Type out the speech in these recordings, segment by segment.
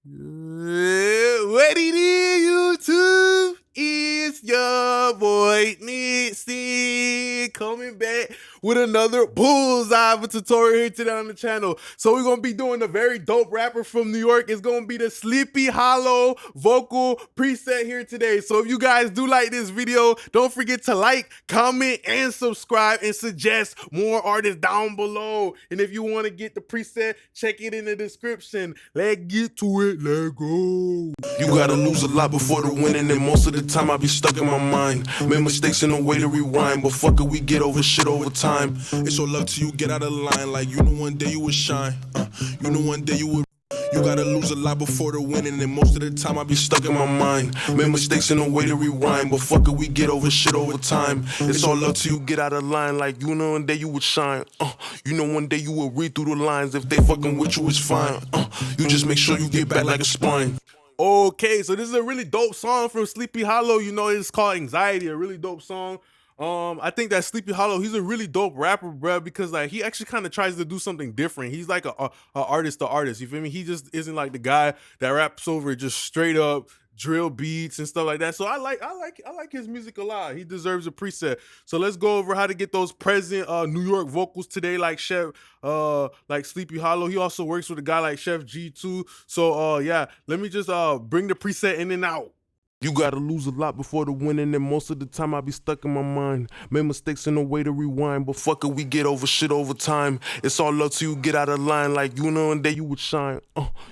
What it is, YouTube? It's your boy Nixie coming back with another bullseye of a tutorial here today on the channel. So we're gonna be doing a very dope rapper from New York. It's gonna be the Sleepy Hollow vocal preset here today. So if you guys do like this video, don't forget to like, comment, and subscribe, and suggest more artists down below. And if you want to get the preset, check it in the description. Let's get to it. Let's go. You gotta lose a lot before the winning, and most of the time I be stuck in my mind. Made mistakes and no way to rewind, but fuck it, we get over shit over time. It's your luck till you get out of line, like you know one day you would shine. You know one day you would. You gotta lose a lot before the winning, and most of the time I be stuck in my mind. Made mistakes and no way to rewind, but fuck it, we get over shit over time. It's all up till you get out of line, like you know one day you would shine. You know one day you will read through the lines. If they fucking with you, it's fine. You just make sure you get back like a spine. Okay, so this is a really dope song from Sleepy Hollow. You know, it's called Anxiety, a really dope song. I think that Sleepy Hollow, he's a really dope rapper, bruh, because like he actually kind of tries to do something different. He's like a artist to artist, you feel me? He just isn't like the guy that raps over just straight up drill beats and stuff like that. So I like his music a lot. He deserves a preset. So let's go over how to get those present New York vocals today, like Chef like Sleepy Hollow. He also works with a guy like Chef G too. So yeah, let me just bring the preset in and out. You gotta lose a lot before the winning, and most of the time I be stuck in my mind. Made mistakes and no way to rewind, but fuck it, we get over shit over time. It's all up till you get out of line, like you know one day you would shine.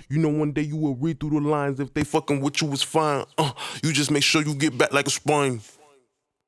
You know one day you will read through the lines. If they fucking with you, it's fine. You just make sure you get back like a spine.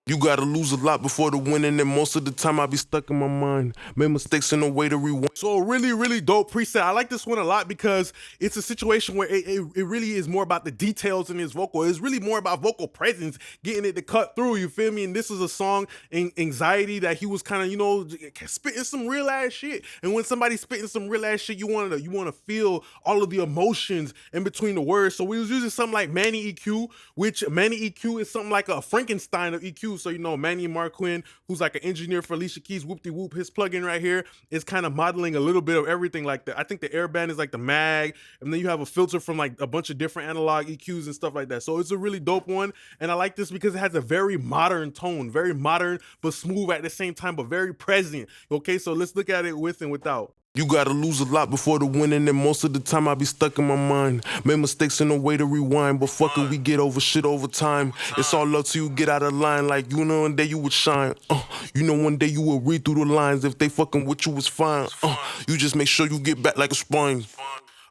You gotta lose a lot before the winning, and most of the time I be stuck in my mind. Made mistakes and no way to rewind. So really dope preset. I like this one a lot because it's a situation where it really is more about the details in his vocal. It's really more about vocal presence, getting it to cut through, you feel me? And this is a song, Anxiety, that he was kind of, you know, spitting some real ass shit. And when somebody's spitting some real ass shit, you want to feel all of the emotions in between the words. So we was using something like Manny EQ, which Manny EQ is something like a Frankenstein of EQ. So, you know, Manny Marquin, who's like an engineer for Alicia Keys, whoop-de-whoop, his plugin right here is kind of modeling a little bit of everything like that. I think the airband is like the mag, and then you have a filter from like a bunch of different analog EQs and stuff like that. So it's a really dope one, and I like this because it has a very modern tone, very modern, but smooth at the same time, but very present. Okay, so let's look at it with and without. You gotta lose a lot before the winning, and most of the time I be stuck in my mind. Made mistakes and no way to rewind, but fuck it, we get over shit over time. It's all up till you get out of line, like you know one day you would shine. You know one day you will read through the lines. If they fucking with you, it's fine. You just make sure you get back like a spine.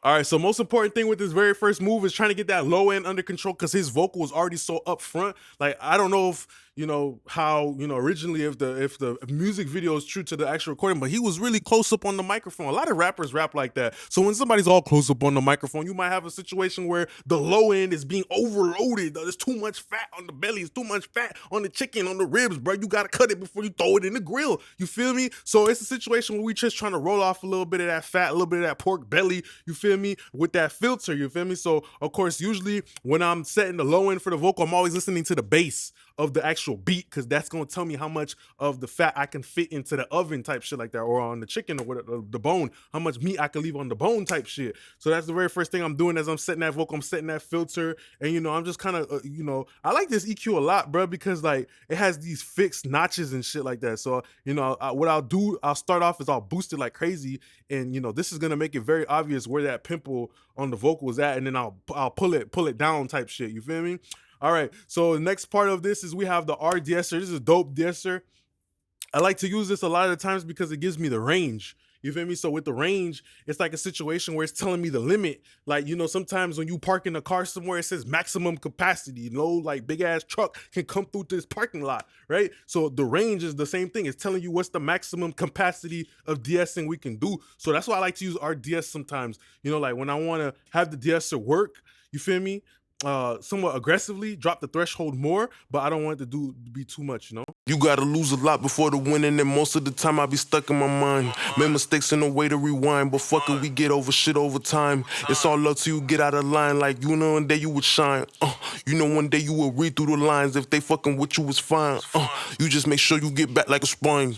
All right, so most important thing with this very first move is trying to get that low end under control because his vocal was already so up front. Like, I don't know if, you know, how, you know, originally if the music video is true to the actual recording, but he was really close up on the microphone. A lot of rappers rap like that. So when somebody's all close up on the microphone, you might have a situation where the low end is being overloaded. There's too much fat on the belly. It's too much fat on the chicken, on the ribs, bro. You got to cut it before you throw it in the grill. You feel me? So it's a situation where we just trying to roll off a little bit of that fat, a little bit of that pork belly. You feel me? With that filter, you feel me? So of course, usually when I'm setting the low end for the vocal, I'm always listening to the bass of the actual beat, because that's going to tell me how much of the fat I can fit into the oven type shit like that, or on the chicken or whatever, the bone, how much meat I can leave on the bone type shit. So that's the very first thing I'm doing as I'm setting that vocal. I'm setting that filter, and you know, I'm just kind of you know, I like this EQ a lot, bro, because like it has these fixed notches and shit like that. So you know, what I'll do, I'll start off is I'll boost it like crazy, and you know, this is gonna make it very obvious where that pimple on the vocal is at, and then I'll pull it down type shit. You feel me? All right, so the next part of this is we have the R de-esser. This is a dope de-esser. I like to use this a lot of the times because it gives me the range. You feel me? So with the range, it's like a situation where it's telling me the limit. Like, you know, sometimes when you park in a car somewhere, it says maximum capacity. You know, like big ass truck can come through this parking lot, right? So the range is the same thing. It's telling you what's the maximum capacity of de-essing we can do. So that's why I like to use RDS sometimes. You know, like when I want to have the de-esser work, you feel me? Somewhat aggressively, drop the threshold more, but I don't want it to be too much, you know? You gotta lose a lot before the winning, and most of the time I be stuck in my mind. Made mistakes and no way to rewind, but fuck it, we get over shit over time. It's all up till you get out of line, like you know one day you would shine. You know one day you will read through the lines. If they fucking with you, it's fine. You just make sure you get back like a spine.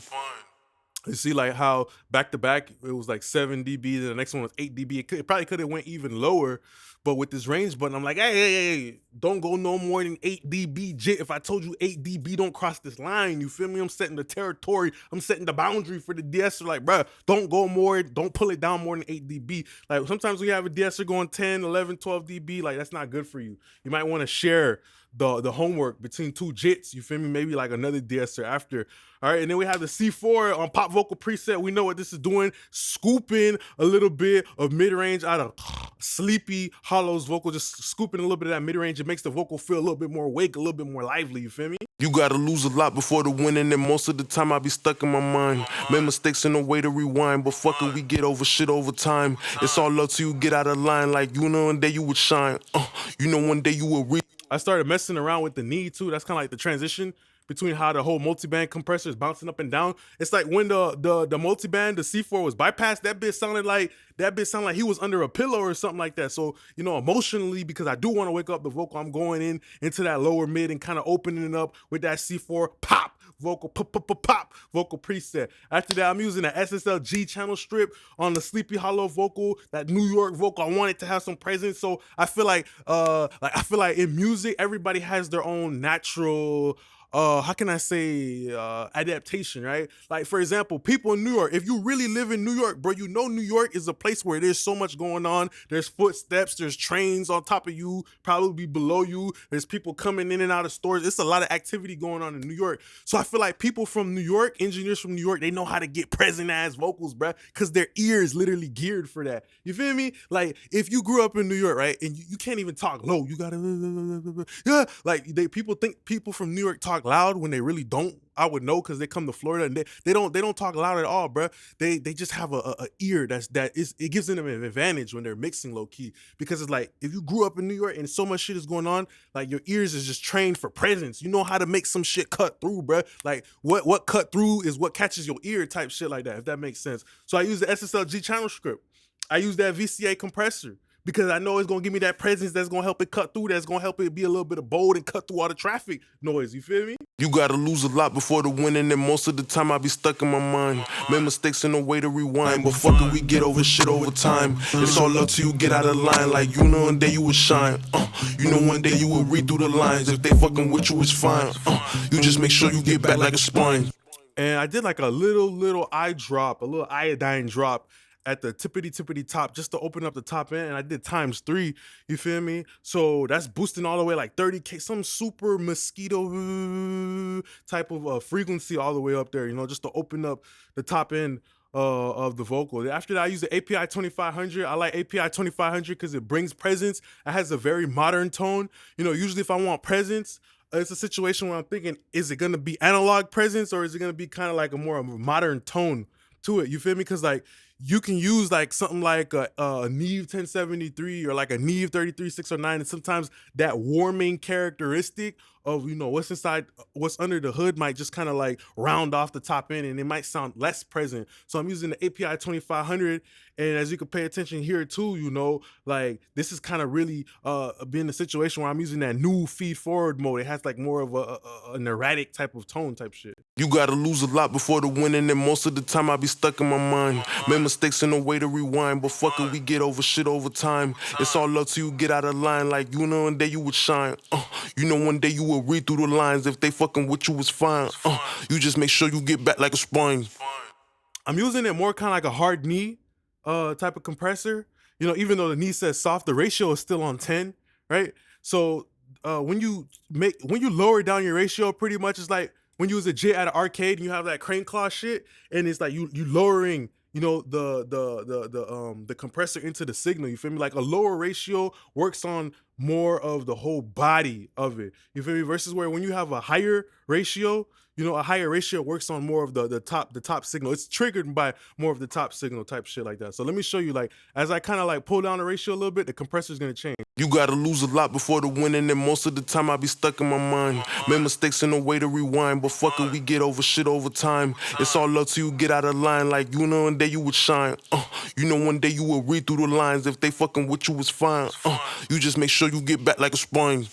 You see, like how back to back it was like 7 dB, then the next one was 8 dB. It probably could have went even lower, but with this range button, I'm like, hey, don't go no more than 8 dB. Jit, if I told you 8 dB, don't cross this line. You feel me? I'm setting the territory. I'm setting the boundary for the de-esser. Like, bruh, don't go more. Don't pull it down more than 8 dB. Like sometimes when you have a de-esser going 10, 11, 12 dB, like that's not good for you. You might want to share the homework between two jits. You feel me? Maybe like another de-esser after. All right, and then we have the C4 on pop vocal preset. We know what this is doing, scooping a little bit of mid-range out of sleepy Hollow's vocal, just scooping a little bit of that mid-range. It makes the vocal feel a little bit more awake, a little bit more lively, you feel me? You gotta lose a lot before the winning, and most of the time I be stuck in my mind. Made mistakes in the way to rewind, but fuck it, we get over shit over time. It's all up to you, get out of line, like you know one day you would shine. You know one day you will reach. I started messing around with the knee too. That's kind of like the transition between how the whole multiband compressor is bouncing up and down. It's like when the multiband, the C4 was bypassed, that bitch sounded like he was under a pillow or something like that. So, you know, emotionally, because I do want to wake up the vocal, I'm going into that lower mid and kind of opening it up with that C4 pop vocal pop vocal preset. After that, I'm using the SSLG channel strip on the Sleepy Hollow vocal, that New York vocal. I want it to have some presence. So I feel like in music, everybody has their own natural how can I say adaptation, right? Like for example, people in New York, if you really live in New York, bro, you know New York is a place where there's so much going on. There's footsteps, there's trains on top of you, probably below you. There's people coming in and out of stores. It's a lot of activity going on in New York. So I feel like people from New York, engineers from New York, they know how to get present ass vocals, bro, because their ear is literally geared for that. You feel me? Like if you grew up in New York, right, and you can't even talk low, you gotta like people think people from New York talk loud when they really don't. I would know because they come to Florida and they don't talk loud at all, bro. They just have a ear it gives them an advantage when they're mixing low key, because it's like if you grew up in New York and so much shit is going on, like your ears is just trained for presence. You know how to make some shit cut through, bro. Like what cut through is what catches your ear type shit like that, if that makes sense. So I use the SSLG channel script. I use that VCA compressor, because I know it's gonna give me that presence that's gonna help it cut through, that's gonna help it be a little bit of bold and cut through all the traffic noise, you feel me? You gotta lose a lot before the winning, and most of the time I be stuck in my mind. Made mistakes in the way to rewind, but fuck it, we get over shit over time. It's all up to you, get out of line, like you know one day you will shine. You know one day you will read through the lines. If they fucking with you, it's fine. You just make sure you get back like a spine. And I did like a little eye drop, a little iodine drop at the tippity top, just to open up the top end, and I did ×3, you feel me? So that's boosting all the way like 30K, some super mosquito type of frequency all the way up there, you know, just to open up the top end of the vocal. After that, I use the API 2500. I like API 2500 because it brings presence. It has a very modern tone. You know, usually if I want presence, it's a situation where I'm thinking, is it gonna be analog presence or is it gonna be kind of like a more modern tone to it? You feel me? Because like you can use like something like a Neve 1073 or like a Neve 33609, and sometimes that warming characteristic of, you know, what's inside, what's under the hood might just kind of like round off the top end and it might sound less present. So I'm using the API 2500, and as you can pay attention here too, you know, like this is kind of really being a situation where I'm using that new feed forward mode. It has like more of an erratic type of tone type shit. You gotta lose a lot before the winning, and most of the time I be stuck in my mind. Made mistakes in the way to rewind, but fuck it, we get over shit over time. It's all up to you, get out of line, like you know one day you would shine. You know one day you will read through the lines. If they fucking with you, it's fine. You just make sure you get back like a spine. I'm using it more kind of like a hard knee type of compressor. You know, even though the knee says soft, the ratio is still on 10, right? So when you lower down your ratio, pretty much it's like when you use a JIT at an arcade and you have that crane claw shit, and it's like you lowering, you know, the compressor into the signal. You feel me? Like a lower ratio works on more of the whole body of it. You feel me? Versus where when you have a higher ratio, you know, a higher ratio works on more of the top signal. It's triggered by more of the top signal type shit like that. So let me show you, like, as I kind of like pull down the ratio a little bit, the compressor is gonna change. You gotta lose a lot before the winning, and most of the time I be stuck in my mind. Made mistakes in the way to rewind, but fuck it, we get over shit over time. It's all up to you, get out of line, like you know one day you would shine. You know one day you will read through the lines. If they fucking with you, it's fine. You just make sure you get back like a spine.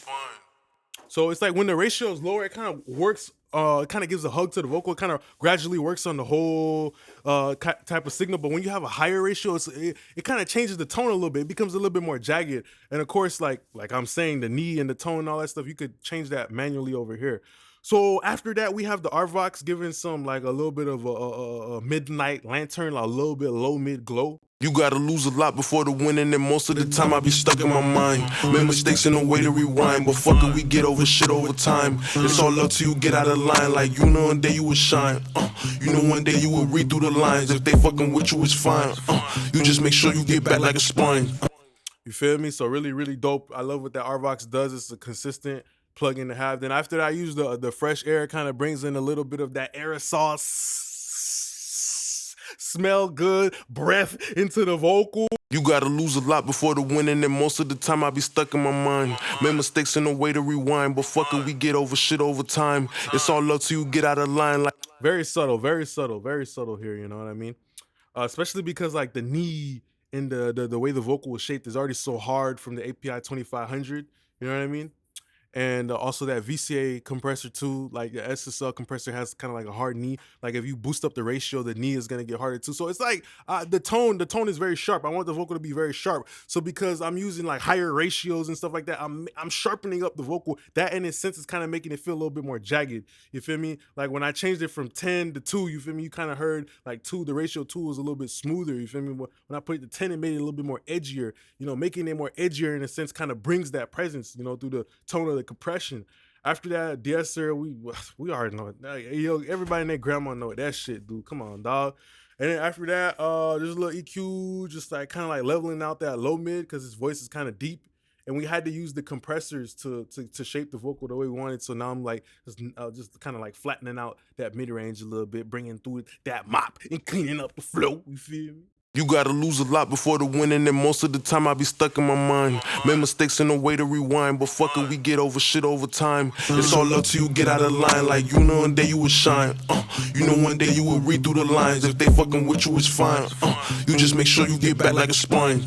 So it's like when the ratio is lower, it kind of works. It kind of gives a hug to the vocal. It kind of gradually works on the whole type of signal. But when you have a higher ratio, it kind of changes the tone a little bit. It becomes a little bit more jagged. And of course, like I'm saying, the knee and the tone and all that stuff, you could change that manually over here. So after that, we have the Arvox giving some like a little bit of a midnight lantern, a little bit low mid glow. You gotta lose a lot before the winning, and most of the time I be stuck in my mind. Made mistakes in a way to rewind, but fuck it, we get over shit over time. It's all up to you, get out of line, like you know one day you will shine. You know one day you will read through the lines, if they fucking with you, it's fine. You just make sure you get back like a spine. You feel me? So really, really dope. I love what that Arvox does. It's a consistent plug-in to have. Then after that, I use the fresh air. Kind of brings in a little bit of that aerosol smell good breath into the vocal. You gotta lose a lot before the winning, and most of the time I be stuck in my mind. Made mistakes in a way to rewind, but fuck it, we get over shit over time. It's all up to you, get out of line. Like very subtle, very subtle, very subtle here. You know what I mean? Especially because like the knee and the way the vocal was shaped is already so hard from the API 2500. You know what I mean? And also that VCA compressor too, like the SSL compressor has kind of like a hard knee. Like if you boost up the ratio, the knee is gonna get harder too. So it's like the tone is very sharp. I want the vocal to be very sharp. So because I'm using like higher ratios and stuff like that, I'm sharpening up the vocal. That in its sense is kind of making it feel a little bit more jagged. You feel me? Like when I changed it from 10 to 2, you feel me? You kind of heard like 2, the ratio 2 was a little bit smoother. You feel me? When I put it to 10, it made it a little bit more edgier. You know, making it more edgier in a sense kind of brings that presence, you know, through the tone of the compression. After that, de-esser, we already know it. Yo, everybody and their grandma know it. That shit, dude. Come on, dog. And then after that, there's a little EQ, just like kind of like leveling out that low mid because his voice is kind of deep. And we had to use the compressors to shape the vocal the way we wanted. So now I'm like just kind of like flattening out that mid range a little bit, bringing through that mop and cleaning up the flow. You feel me? you gotta lose a lot before the winning, and most of the time I be stuck in my mind. Made mistakes in a way to rewind, but fuck it, we get over shit over time. It's all up to you, get out of line, like you know one day you will shine. You know one day you will read through the lines, if they fucking with you, it's fine. You just make sure you get back like a spine.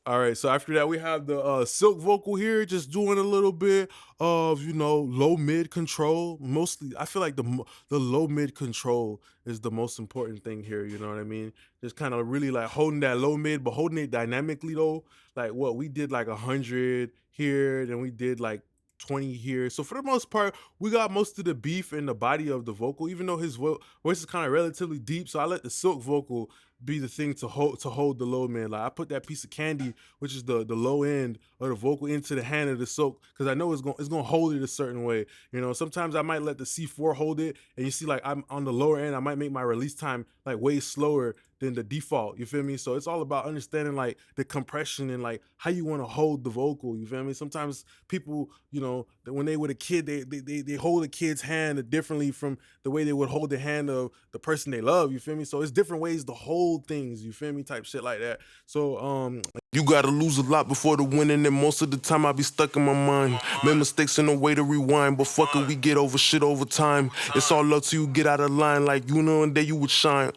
All right, so after that, we have the silk vocal here, just doing a little bit of, you know, low mid control. Mostly, I feel like the low mid control is the most important thing here. You know what I mean? Just kind of really like holding that low mid, but holding it dynamically though. Like what we did, like 100 here, then we did like 20 here. So for the most part, we got most of the beef in the body of the vocal, even though his voice is kind of relatively deep. So I let the silk vocal be the thing to hold the low man. Like I put that piece of candy, which is the low end of the vocal, into the hand of the silk because I know it's gonna hold it a certain way. You know, sometimes I might let the C4 hold it, and you see like I'm on the lower end, I might make my release time like way slower than the default. You feel me? So it's all about understanding like the compression and like how you want to hold the vocal. You feel me? Sometimes people, you know, when they were a kid, they hold a kid's hand differently from the way they would hold the hand of the person they love. You feel me? So it's different ways to hold things. You feel me? Type shit like that. So you gotta lose a lot before the winning, and most of the time I be stuck in my mind. Made mistakes in a way to rewind, but fuck it, we get over shit over time. It's all up to you, get out of line, like you know one day you would shine.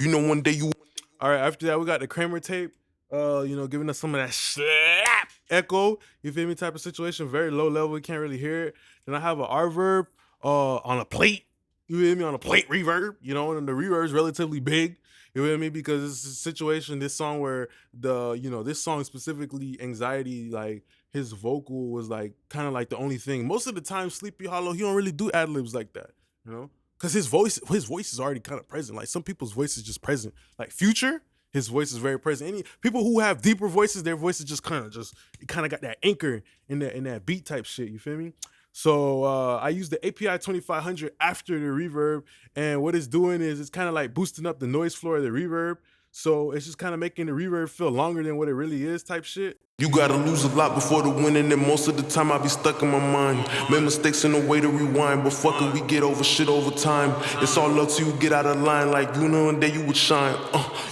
You know one day you. All right, after that we got the Kramer tape. You know, giving us some of that slap echo. You feel me? Type of situation. Very low level. You can't really hear it. Then I have an reverb on a plate. You feel me? On a plate reverb. You know, and the reverb is relatively big. You feel me? Because it's a situation, this song where this song specifically, Anxiety, like his vocal was like kind of like the only thing. Most of the time, Sleepy Hollow, he don't really do ad-libs like that, you know? Because his voice is already kind of present. Like some people's voice is just present. Like Future, his voice is very present. Any people who have deeper voices, their voices just kind of got that anchor in that beat type shit. You feel me? So I use the API 2500 after the reverb, and what it's doing is it's kind of like boosting up the noise floor of the reverb. So it's just kind of making the reverb feel longer than what it really is type shit. You gotta lose a lot before the winning, and most of the time I be stuck in my mind. Made mistakes in a way to rewind, but fuck it, we get over shit over time. It's all up to you, get out of line, like you know one day you would shine.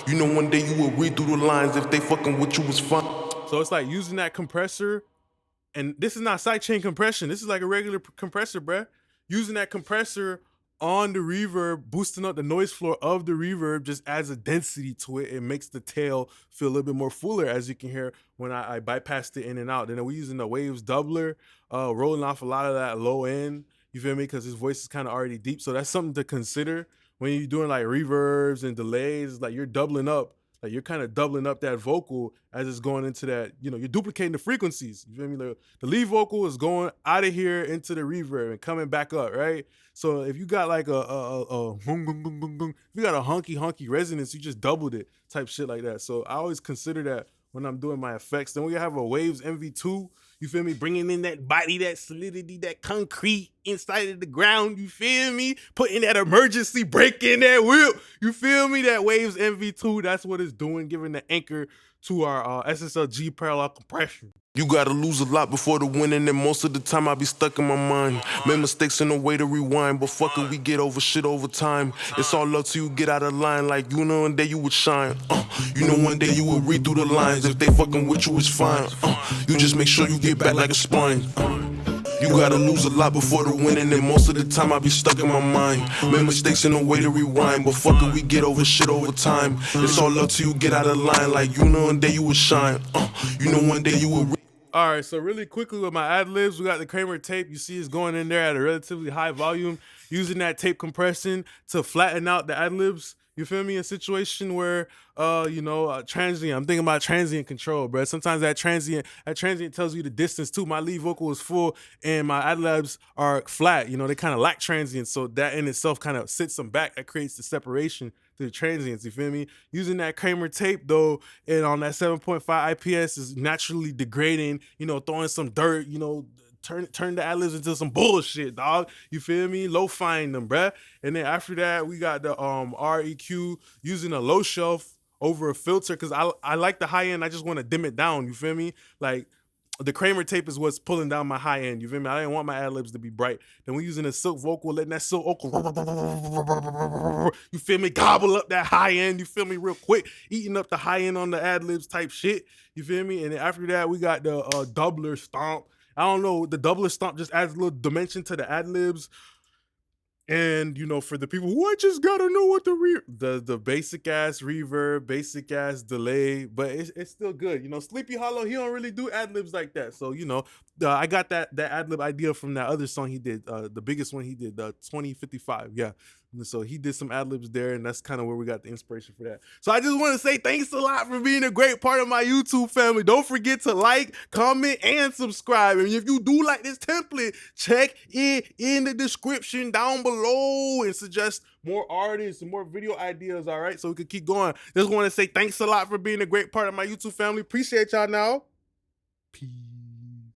You know one day you will read through the lines, if they fucking with you, it's fine. So it's like using that compressor, and this is not sidechain compression. This is like a regular compressor, bruh. Using that compressor on the reverb, boosting up the noise floor of the reverb just adds a density to it. It makes the tail feel a little bit more fuller, as you can hear when I bypassed it in and out. Then we're using the waves doubler, rolling off a lot of that low end. You feel me? Because his voice is kind of already deep. So that's something to consider when you're doing like reverbs and delays. Like you're doubling up. Like you're kind of doubling up that vocal as it's going into that, you're duplicating the frequencies. You feel me? The lead vocal is going out of here into the reverb and coming back up, right? So if you got like if you got a honky resonance, you just doubled it, type shit like that. So I always consider that when I'm doing my effects. Then we have a Waves MV2, you feel me? Bringing in that body, that solidity, that concrete inside of the ground, you feel me? Putting that emergency brake in that whip, you feel me? That Waves MV2, that's what it's doing, giving the anchor to our SSLG parallel compression. You gotta lose a lot before the winning, and most of the time I be stuck in my mind. Made mistakes in a way to rewind, but fuck it, we get over shit over time. It's all up to you, get out of line, like you know one day you would shine. You know one day you would read through the lines. If they fucking with you, it's fine. You just make sure you get back like a spine. You gotta lose a lot before the winning, and most of the time I be stuck in my mind. Made mistakes in a way to rewind, but fuck it, we get over shit over time. It's all up to you, get out of line, like you know one day you would shine. You know one day you would. All right, so really quickly with my ad-libs, we got the Kramer tape. You see it's going in there at a relatively high volume, using that tape compression to flatten out the ad-libs. You feel me? A situation where, transient. I'm thinking about transient control, bro. Sometimes that transient tells you the distance too. My lead vocal is full and my ad-libs are flat. They kind of lack transient. So that in itself kind of sits them back. That creates the separation to the transients, you feel me? Using that Kramer tape though, and on that 7.5 IPS is naturally degrading, throwing some dirt, turn the ad-libs into some bullshit, dog. You feel me? Lo-fiing them, bruh. And then after that, we got the REQ using a low shelf over a filter, because I like the high end. I just want to dim it down, you feel me? Like the Kramer tape is what's pulling down my high end. You feel me? I didn't want my ad-libs to be bright. Then we're using a silk vocal, letting that silk vocal, you feel me, gobble up that high end. You feel me, real quick, eating up the high end on the ad-libs type shit. You feel me? And then after that, we got the doubler stomp. I don't know, the doubler stomp just adds a little dimension to the ad-libs. And for the people who I just gotta know what the basic ass reverb, basic ass delay, but it's still good. Sleepy Hollow, he don't really do ad libs like that. So I got that ad lib idea from that other song he did, the biggest one he did, 2055. Yeah. So he did some ad libs there, and that's kind of where we got the inspiration for that. So I just want to say thanks a lot for being a great part of my YouTube family. Don't forget to like, comment, and subscribe. And if you do like this template, check it in the description down below and suggest more artists and more video ideas, all right? So we can keep going. Just want to say thanks a lot for being a great part of my YouTube family. Appreciate y'all now. Peace.